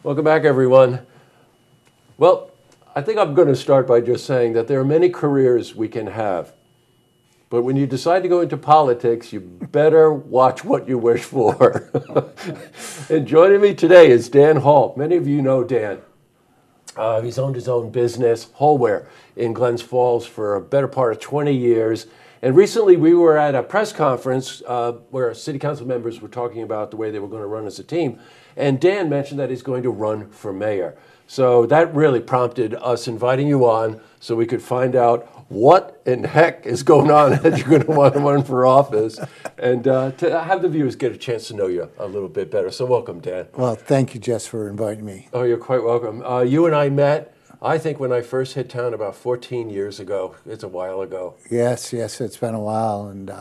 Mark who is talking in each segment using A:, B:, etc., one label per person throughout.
A: Welcome back, everyone. Well, I think I'm going to start by just saying that there are many careers we can have. But when you decide to go into politics, you better watch what you wish for. And joining me today is Dan Hall. Many of you know Dan. He's owned his own business, Wholeware, in Glens Falls for a better part of 20 years. And recently we were at a press conference where city council members were talking about the way they were going to run as a team. And Dan mentioned that he's going to run for mayor. So that really prompted us inviting you on so we could find out what in heck is going on that you're going to want to run for office and to have the viewers get a chance to know you a little bit better. So welcome, Dan.
B: Well, thank you, Jess, for inviting me.
A: Oh, you're quite welcome. You and I met, I think, when I first hit town about 14 years ago. It's a while ago.
B: Yes, it's been a while, and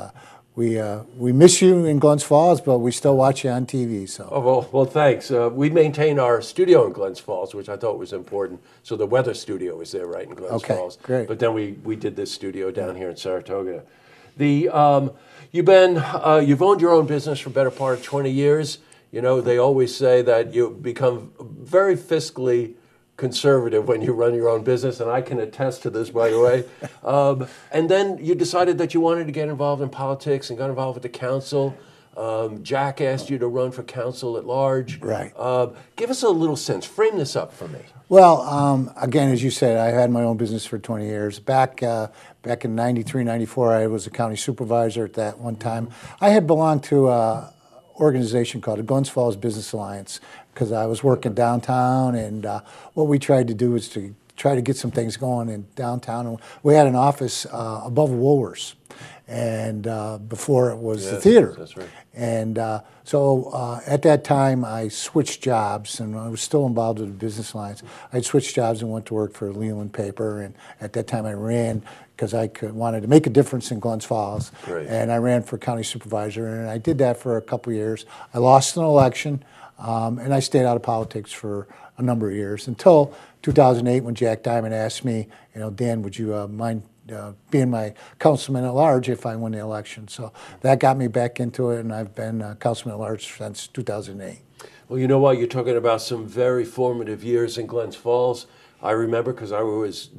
B: we miss you in Glens Falls, but we still watch you on TV. So.
A: Oh, well, thanks. We maintain our studio in Glens Falls, which I thought was important. So the weather studio is there, right, in Glens Falls.
B: Great.
A: But then we did this studio down here in Saratoga. You've owned your own business for a better part of 20 years. You know, they always say that you become very fiscally conservative when you run your own business, and I can attest to this, by the way. And then you decided that you wanted to get involved in politics and got involved with the council. Jack asked you to run for council at large.
B: Right.
A: Give us a little sense. Frame this up for me.
B: Well, again, as you said, I had my own business for 20 years. Back in 93, 94, I was a county supervisor at that one time. I had belonged to an organization called the Glens Falls Business Alliance because I was working downtown, and what we tried to do was to try to get some things going in downtown. And we had an office above Woolworths, and before it was the theater.
A: That's right.
B: And so at that time, I switched jobs, and I was still involved with the Business Alliance. I switched jobs and went to work for the Leland paper, and at that time I ran because I wanted to make a difference in Glens Falls.
A: Great.
B: And I ran for county supervisor, and I did that for a couple of years. I lost an election, and I stayed out of politics for a number of years until 2008 when Jack Diamond asked me, Dan, would you mind being my councilman at large if I win the election? So that got me back into it, and I've been councilman at large since 2008.
A: Well, you know what? You're talking about some very formative years in Glens Falls. I remember because I was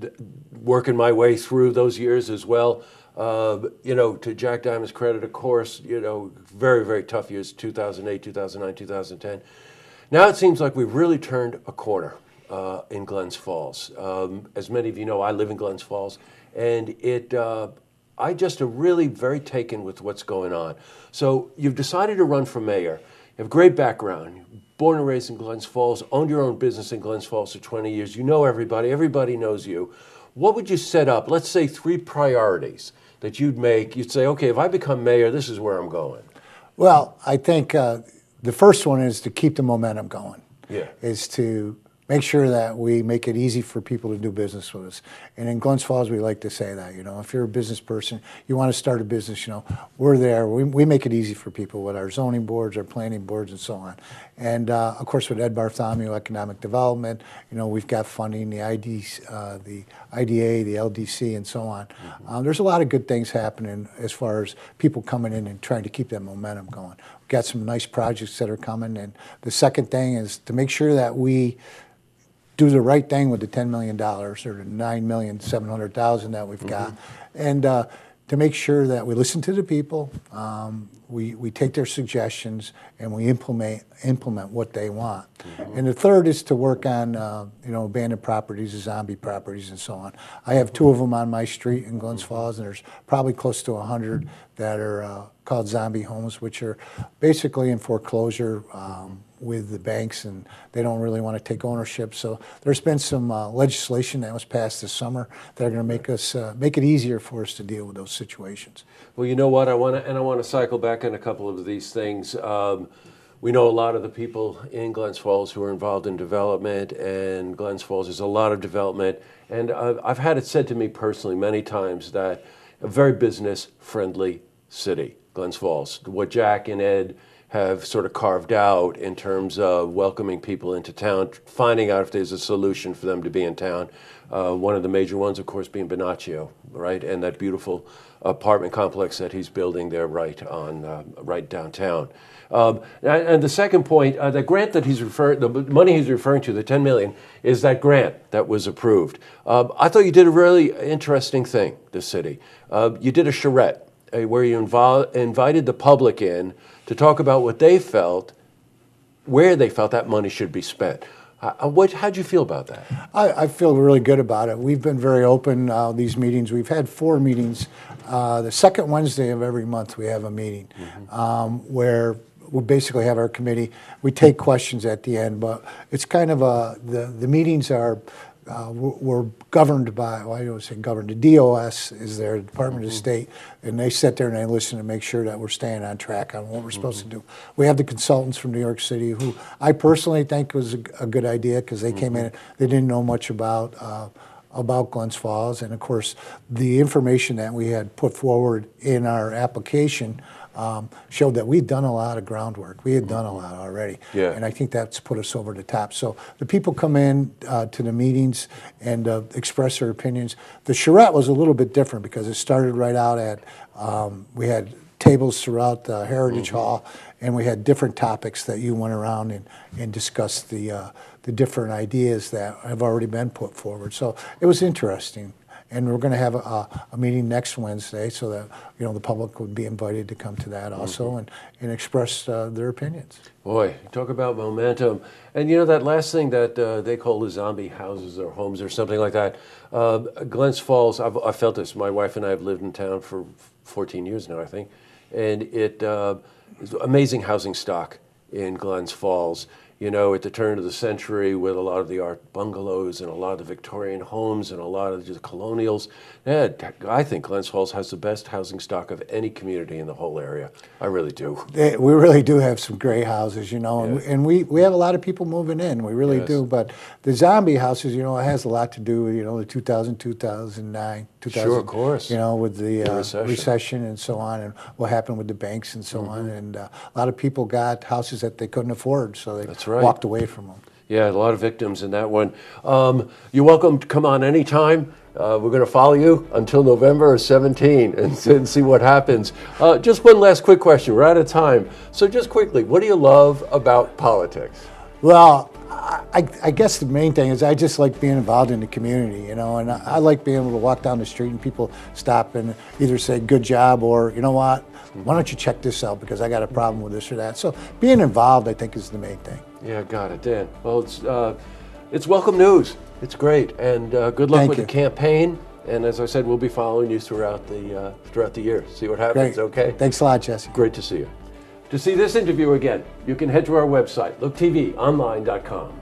A: working my way through those years as well. To Jack Diamond's credit, of course, very, very tough years, 2008, 2009, 2010. Now it seems like we've really turned a corner in Glens Falls. As many of you know, I live in Glens Falls, and I just am really very taken with what's going on. So you've decided to run for mayor. You have a great background. You're born and raised in Glens Falls, owned your own business in Glens Falls for 20 years. You know everybody knows you. What would you set up, let's say 3 priorities that you'd make? You'd say, okay, if I become mayor, this is where I'm going.
B: Well, I think the first one is to keep the momentum going.
A: Yeah.
B: Is to make sure that we make it easy for people to do business with us. And in Glens Falls, we like to say that, if you're a business person, you want to start a business, we're there. We make it easy for people with our zoning boards, our planning boards, and so on. And of course, with Ed Bartholomew Economic Development, we've got funding, the IDA, the LDC, and so on. There's a lot of good things happening as far as people coming in and trying to keep that momentum going. We've got some nice projects that are coming. And the second thing is to make sure that we do the right thing with the $10 million or the $9,700,000 that we've got, and to make sure that we listen to the people, we take their suggestions, and we implement what they want. And the third is to work on abandoned properties, zombie properties, and so on. I have 2 of them on my street in Glens Falls, and there's probably close to 100 that are called zombie homes, which are basically in foreclosure with the banks, and they don't really want to take ownership. So there's been some legislation that was passed this summer that are going to make it easier for us to deal with those situations.
A: Well, you know what? I want to cycle back on a couple of these things. We know a lot of the people in Glens Falls who are involved in development, and Glens Falls is a lot of development. And I've had it said to me personally many times that a very business-friendly city, Glens Falls. What Jack and Ed have sort of carved out in terms of welcoming people into town, finding out if there's a solution for them to be in town. One of the major ones, of course, being Bonaccio, right, and that beautiful apartment complex that he's building there right downtown. And the second point, the grant that the money he's referring to, the $10 million, is that grant that was approved. I thought you did a really interesting thing, the city. You did a charrette where you invited the public in to talk about what they felt, where they felt that money should be spent. How'd you feel about that?
B: I feel really good about it. We've been very open, these meetings. We've had 4 meetings. The second Wednesday of every month we have a meeting where we basically have our committee. We take questions at the end, but it's kind of the meetings are, we're governed by, well, I don't say governed, the DOS is their Department of State, and they sit there and they listen to make sure that we're staying on track on what we're supposed to do. We have the consultants from New York City, who I personally think was a good idea, because they came in, they didn't know much about Glens Falls, and of course the information that we had put forward in our application showed that we'd done a lot of groundwork. We had done a lot already, and I think that's put us over the top. So the people come in to the meetings and express their opinions. The charrette was a little bit different because it started right out at, we had tables throughout the Heritage Hall, and we had different topics that you went around and discussed the different ideas that have already been put forward. So it was interesting. And we're going to have a meeting next Wednesday, so that the public would be invited to come to that also and express their opinions.
A: Boy, talk about momentum. And that last thing that they call the zombie houses or homes or something like that. Glens Falls, I felt this. My wife and I have lived in town for 14 years now, I think. And it is amazing housing stock in Glens Falls. At the turn of the century, with a lot of the art bungalows and a lot of the Victorian homes and a lot of the colonials. I think Glens Falls has the best housing stock of any community in the whole area. I really do.
B: We really do have some great houses, and we have a lot of people moving in. We really do. But the zombie houses, it has a lot to do with, the 2000, 2009, 2000.
A: Sure, of course.
B: With the recession and so on, and what happened with the banks and so on. And a lot of people got houses that they couldn't afford, so they walked away from them.
A: Yeah, a lot of victims in that one. You're welcome to come on anytime. We're going to follow you until November 17 and see what happens. Just one last quick question. We're out of time. So just quickly, what do you love about politics?
B: Well, I guess the main thing is I just like being involved in the community, and I like being able to walk down the street and people stop and either say good job or, you know what, why don't you check this out because I got a problem with this or that. So being involved, I think, is the main thing.
A: Yeah, got it, Dan. Well, it's welcome news. It's great, and good luck with the campaign. And as I said, we'll be following you throughout the year. See what happens.
B: Great.
A: Okay.
B: Thanks a lot, Jesse.
A: Great to see you. To see this interview again, you can head to our website, looktvonline.com.